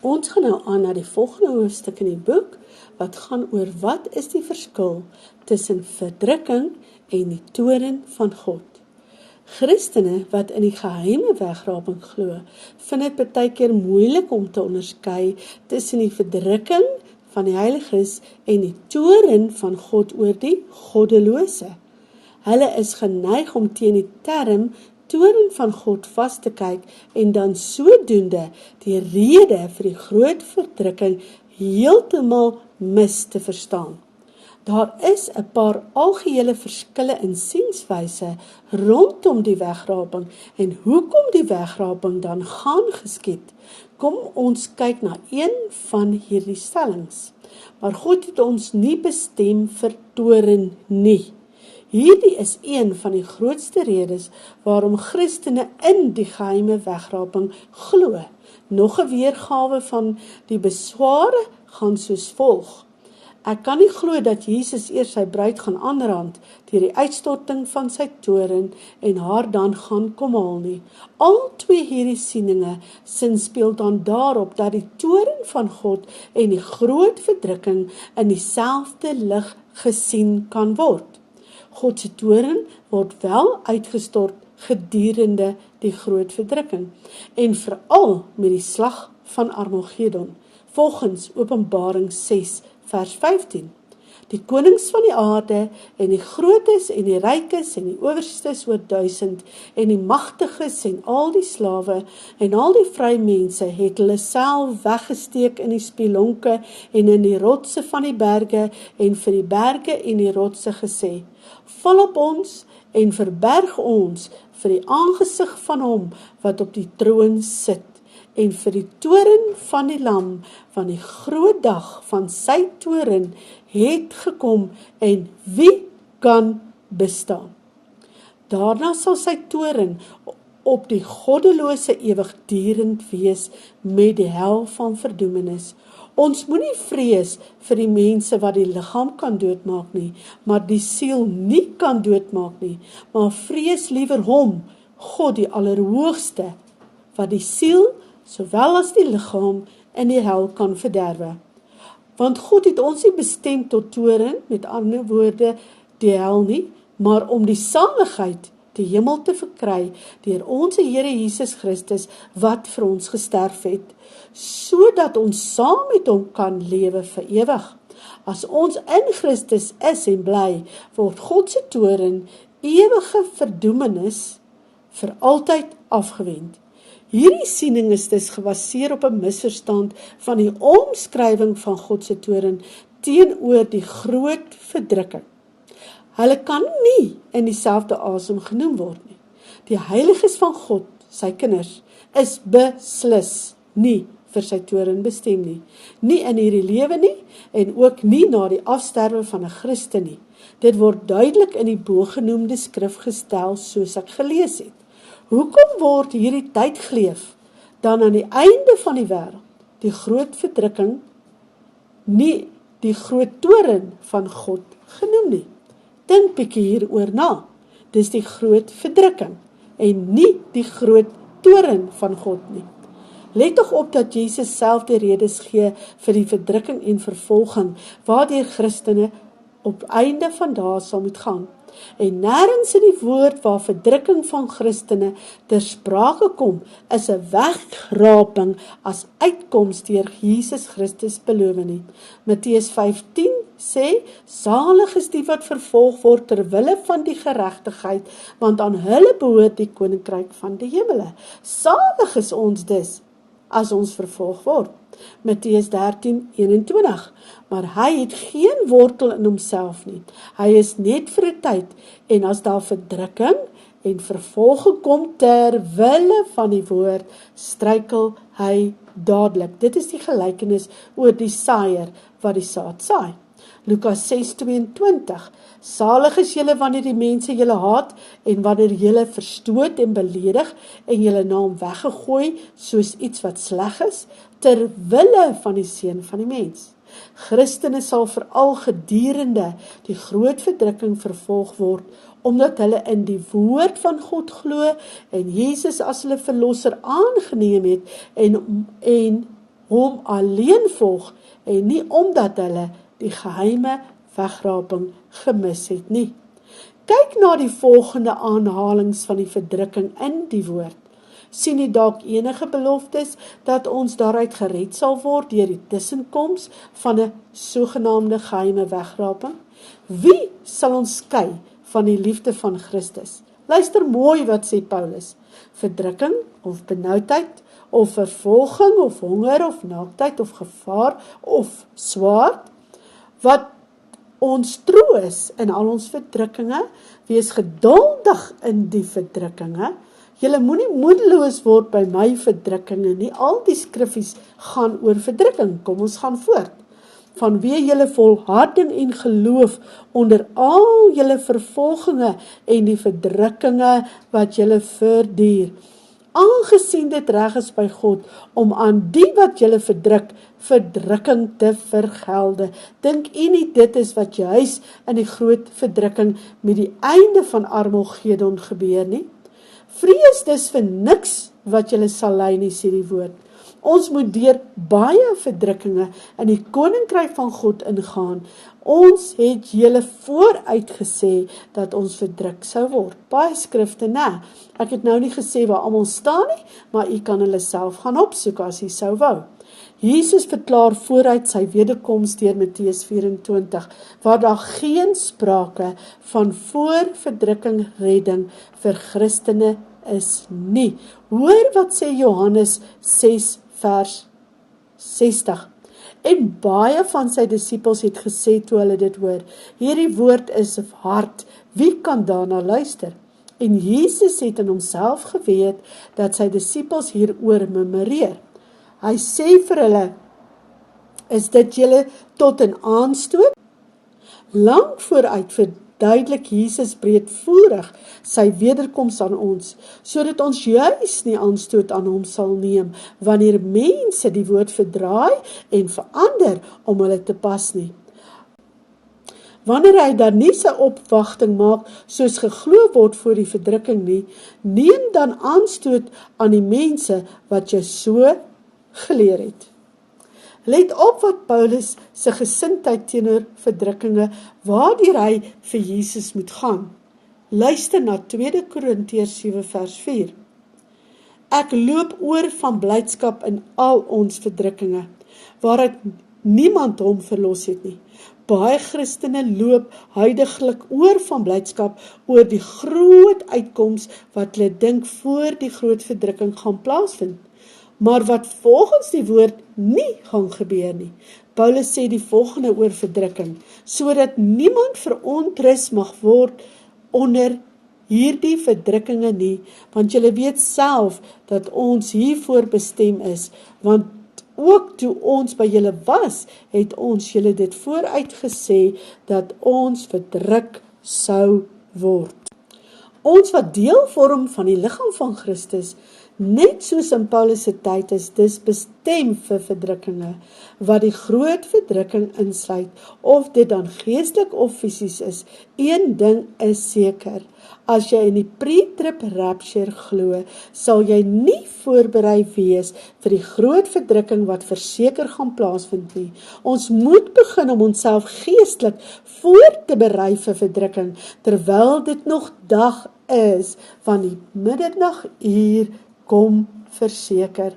Ons gaan nou aan na die volgende hoofstuk in die boek, wat gaan oor wat is die verskil tussen verdrukking en die toorn van God. Christene wat in die geheime wegraping glo, vind dit baie keer moeilik om te onderskei tussen die verdrukking van die Heiliges en die toorn van God oor die goddelose. Hulle is geneig om teen die term toorn van God vas te kyk en dan sodoende die rede vir die groot verdrukking heeltemal mis te verstaan. Daar is 'n paar algehele verskille in sienswyse rondom die wegraping en hoekom die wegraping dan gaan geskied. Kom ons kyk na een van hierdie stellings. Maar God het ons nie bestem vir toorn nie. Hierdie is een van die grootste redes waarom Christene in die geheime wegraping glo. Nog 'n weergawe van die besware gaan soos volg. Ek kan nie glo dat Jesus eers sy bruid gaan aanrand deur die uitstorting van sy toorn en haar dan gaan kom haal nie. Al twee hierdie sieninge sinspeel dan daarop dat die toorn van God en die groot verdrukking in dieselfde lig gesien kan word. God se toorn word wel uitgestort gedurende die groot verdrukking en veral met die slag van Armagedon, volgens Openbaring 6 vers 15. Die konings van die aarde en die grootes en die rykes en die owerstes oor 1000 en die magtiges en al die slawe en al die vrye mense het hulle self weggesteek in die spilonke en in die rotse van die berge en vir die berge en die rotse gesê, val op ons en verberg ons vir die aangesig van hom wat op die troon sit en vir die toorn van die lam van die groot dag van sy toorn het gekom en wie kan bestaan? Daarna sal sy toorn op die goddelose ewigdurend wees met die hel van verdoemenis. Ons moenie vrees vir die mense wat die liggaam kan doodmaak nie, maar die siel nie kan doodmaak nie, maar vrees liewer hom, God die Allerhoogste, wat die siel, sowel as die liggaam, in die hel kan verderwe. Want God het ons nie bestem tot toorn, met ander woorde, die hel nie, maar om die saligheid, die hemel te verkry, deur ons Here Jesus Christus, wat vir ons gesterf het, sodat ons saam met hom kan lewe vir ewig. As ons in Christus is en bly, word God se toorn, ewige verdoemenis, vir altyd afgewend. Hierdie siening is dus gebaseer op 'n misverstand van die omskrywing van God se toorn teenoor die groot verdrukking. Hulle kan nie in dieselfde asem genoem word nie. Die heiliges van God, sy kinders, is beslis nie vir sy toorn bestem nie. Nie in hierdie lewe nie en ook nie na die afsterwe van 'n Christen nie. Dit word duidelik in die bogenoemde skrif gestel soos ek gelees het. Hoekom word hierdie tydgleef dan aan die einde van die wêreld, die groot verdrukking, nie die groot toorn van God genoem nie? Dink bietjie hieroor na. Dis die groot verdrukking en nie die groot toorn van God nie. Let tog op dat Jesus self die redes gee vir die verdrukking en vervolging, waardeur Christene op einde van dae sal moet gaan. En nêrens in die woord waar verdrukking van Christene ter sprake kom, is 'n wegraping as uitkoms deur Jesus Christus beloof nie. Matteus 5:10 sê, salig is die wat vervolg word ter wille van die geregtigheid, want aan hulle behoort die koninkryk van die hemele. Salig is ons dus, as ons vervolg word. Matteus 13:21, maar hy het geen wortel in homself nie. Hy is net vir 'n tyd, en as daar verdrukking en vervolging kom ter wille van die woord, struikel hy dadelik. Dit is die gelykenis oor die saaier wat die saad saai. Lukas 6:22, salig is julle wanneer die mense julle haat en wanneer julle verstoot en beledig en julle naam weggegooi soos iets wat sleg is, ter wille van die seun van die mens. Christene sal veral gedurende die groot verdrukking vervolg word, omdat hulle in die woord van God glo en Jesus as hulle verlosser aangeneem het en hom alleen volg en nie omdat hulle die geheime wegraping gemis het nie. Kyk na die volgende aanhalings van die verdrukking in die woord. Sien jy dalk enige beloftes dat ons daaruit gered sal word deur die tussenkoms van 'n sogenaamde geheime wegraping? Wie sal ons skei van die liefde van Christus? Luister mooi wat sê Paulus. Verdrukking of benoudheid of vervolging of honger of naaktheid of gevaar of swaard, wat ons troos in al ons verdrukkinge, wees geduldig in die verdrukkinge. Julle moenie moedeloos word by my verdrukkinge nie, al die skriffies gaan oor verdrukking, kom ons gaan voort. Vanweë julle volharding en geloof onder al julle vervolginge en die verdrukkinge wat julle verduur. Aangesien dit reg is by God om aan die wat julle verdruk, verdrukking te vergelde. Dink u nie dit is wat juis in die groot verdrukking met die einde van Armagedon gebeur nie? Vrees dus vir niks wat julle sal ly nie, sê die woord. Ons moet deur baie verdrukkinge in die koninkryk van God ingaan. Ons het julle vooruit gesê dat ons verdruk sou word. Baie skrifte, nee. Ek het nou nie gesê waar almal staan nie, maar u kan hulle self gaan opsoek as u sou wou. Jesus verklaar vooruit sy wederkoms deur Matteus 24, waar daar geen sprake van voorverdrukking redding vir Christene is nie. Hoor wat sê Johannes 6 vers 60. En baie van sy disippels het gesê toe hulle dit hoor, hierdie woord is hard, wie kan daarna luister? En Jesus het in homself geweet dat sy disippels hieroor memoreer. Hy sê vir hulle, is dit julle tot 'n aanstoot? Lang vooruit verduidelik Jesus breedvoerig sy wederkoms aan ons, sodat ons juis nie aanstoot aan hom sal neem, wanneer mense die woord verdraai en verander om hulle te pas nie. Wanneer hy dan nie sy opwagting maak, soos geglo word voor die verdrukking nie, neem dan aanstoot aan die mense wat jy so geleer het. Let op wat Paulus se gesindheid teenoor verdrukkinge, waardeur hy vir Jesus moet gaan. Luister na 2 Korintiërs 7 vers 4. Ek loop oor van blydskap in al ons verdrukkinge, waaruit niemand hom verlos het nie. Baie Christene loop huidiglik oor van blydskap oor die groot uitkoms wat hulle dink voor die groot verdrukking gaan plaasvind, maar wat volgens die woord nie gaan gebeur nie. Paulus sê die volgende oor verdrukking, sodat niemand verontrus mag word onder hierdie verdrukkinge nie, want julle weet self dat ons hiervoor bestem is, want ook toe ons by julle was, het ons julle dit vooruit gesê, dat ons verdruk sou word. Ons wat deel vorm van die liggaam van Christus, net soos in Paulus se tyd is dis bestem vir verdrukkinge, wat die groot verdrukking insluit, of dit dan geestelik of fisies is. Een ding is seker, as jy in die pre-trib rapture glo, sal jy nie voorberei wees vir die groot verdrukking wat verseker gaan plaasvind nie. Ons moet begin om onsself geestelik voor te berei vir verdrukking, terwyl dit nog dag is, van die middernaguur kom verseker.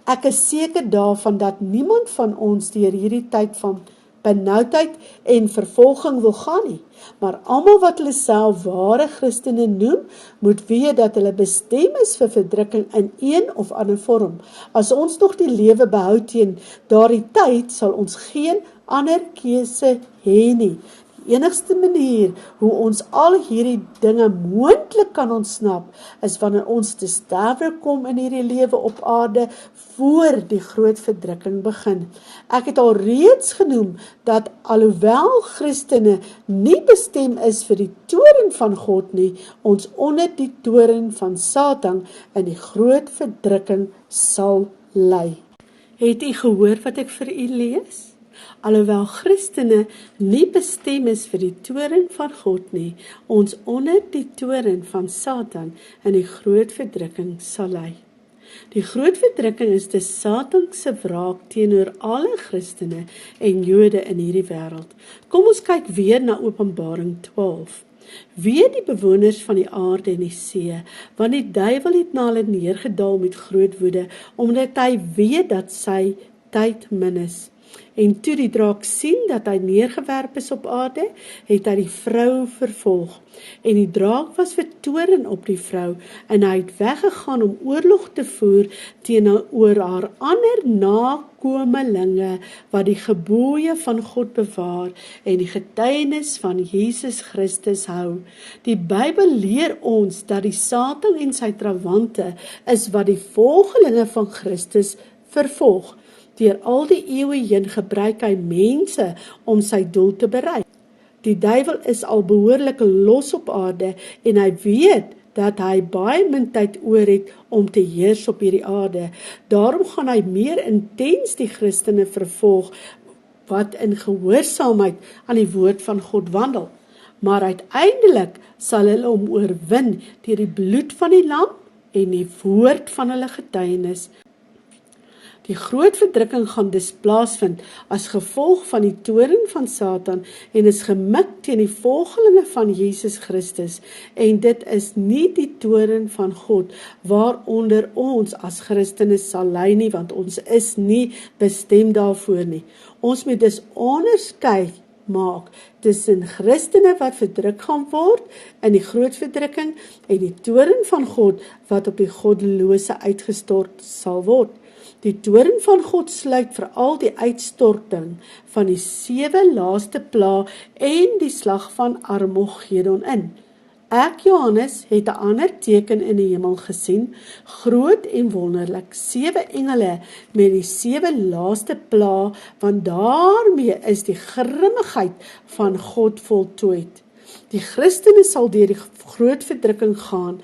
Ek is seker daarvan dat niemand van ons deur hierdie tyd van benoudheid en vervolging wil gaan nie, maar almal wat hulle self ware Christene noem, moet weet dat hulle bestem is vir verdrukking in een of ander vorm. As ons nog die lewe behou teen daardie tyd, sal ons geen ander keuse hê nie. Die enigste manier hoe ons al hierdie dinge moontlik kan ontsnap, is wanneer ons te sterwe kom in hierdie lewe op aarde, voor die groot verdrukking begin. Ek het al reeds genoem, dat alhoewel Christene nie bestem is vir die toorn van God nie, ons onder die toorn van Satan in die groot verdrukking sal ly. Het u gehoor wat ek vir u lees? Alhoewel Christene nie bestem is vir die toorn van God nie, ons onder die toorn van Satan in die groot verdrukking sal ly. Die groot verdrukking is dus Satan se wraak teenoor alle Christene en Jode in hierdie wêreld. Kom ons kyk weer na Openbaring 12. Weet die bewoners van die aarde en die see, want die duiwel het na hulle neergedaal met groot woede, omdat hy weet dat sy tyd min is. En toe die draak sien dat hy neergewerp is op aarde, het hy die vrou vervolg. En die draak was vertoorn op die vrou, en hy het weggegaan om oorlog te voer teenoor haar ander nakomelinge, wat die gebooie van God bewaar, en die getuienis van Jesus Christus hou. Die Bybel leer ons dat die Satan en sy trawante is wat die volgelinge van Christus vervolg. Deur al die eeue heen gebruik hy mense om sy doel te bereik. Die duiwel is al behoorlik los op aarde en hy weet dat hy baie min tyd oor het om te heers op hierdie aarde. Daarom gaan hy meer intens die Christene vervolg wat in gehoorsaamheid aan die woord van God wandel. Maar uiteindelik sal hulle hom oorwin deur die bloed van die lam en die woord van hulle getuienis. Die groot verdrukking gaan dus plaasvind as gevolg van die toorn van Satan en is gemik teen die volgelinge van Jesus Christus. En dit is nie die toorn van God waaronder ons as Christene sal ly nie, want ons is nie bestem daarvoor nie. Ons moet dus onderskei maak tussen Christene wat verdruk gaan word in die groot verdrukking en die toorn van God wat op die goddelose uitgestort sal word. Die toorn van God sluit veral die uitstorting van die 7 laaste pla en die slag van Armagedon in. Ek, Johannes, het 'n ander teken in die hemel gesien, groot en wonderlik, 7 engele met die 7 laaste pla, want daarmee is die grimmigheid van God voltooid. Die Christene sal deur die groot verdrukking gaan,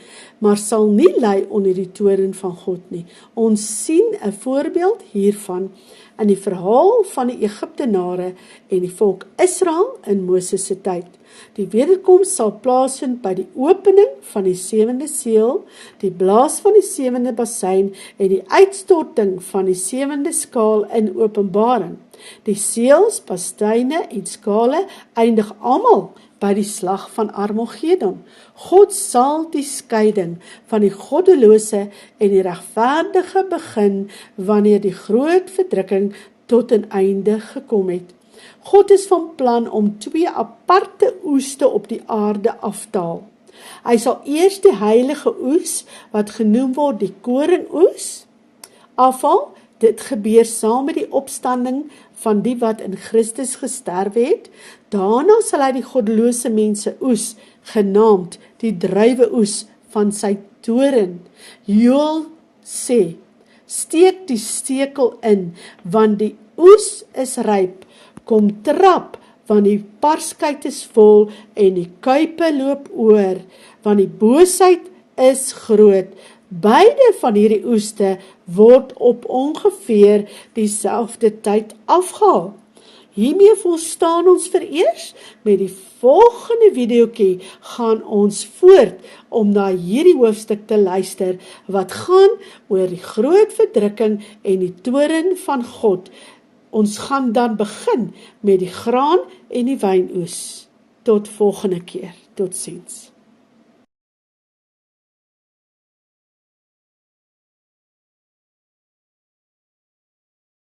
maar sal nie ly onder die toorn van God nie. Ons sien 'n voorbeeld hiervan in die verhaal van die Egiptenare en die volk Israel in Moses se tyd. Die wederkoms sal plaasvind by die opening van die 7de seël, die blaas van die 7de bassein en die uitstorting van die 7de skaal in Openbaring. Die seëls, basseine en skale eindig almal by die slag van Armagedon. God sal die skeiding van die goddelose en die regverdige begin wanneer die groot verdrukking tot 'n einde gekom het. God is van plan om 2 aparte oeste op die aarde af te haal. Hy sal eers die heilige oes, wat genoem word die koringoes, afhaal. Dit gebeur saam met die opstanding van die wat in Christus gesterf het. Daarna sal hy die goddelose mense oes, genaamd die druiweoes van sy toorn. Joël sê, steek die stekel in, want die oes is ryp. Kom trap, want die parskuit is vol en die kuipe loop oor, want die boosheid is groot. Beide van hierdie oeste word op ongeveer dieselfde tyd afgehaal. Hiermee volstaan ons vereers. Met die volgende videoetjie gaan ons voort om na hierdie hoofstuk te luister wat gaan oor die groot verdrukking en die toorn van God. Ons gaan dan begin met die graan en die wynoes. Tot volgende keer. Totsiens.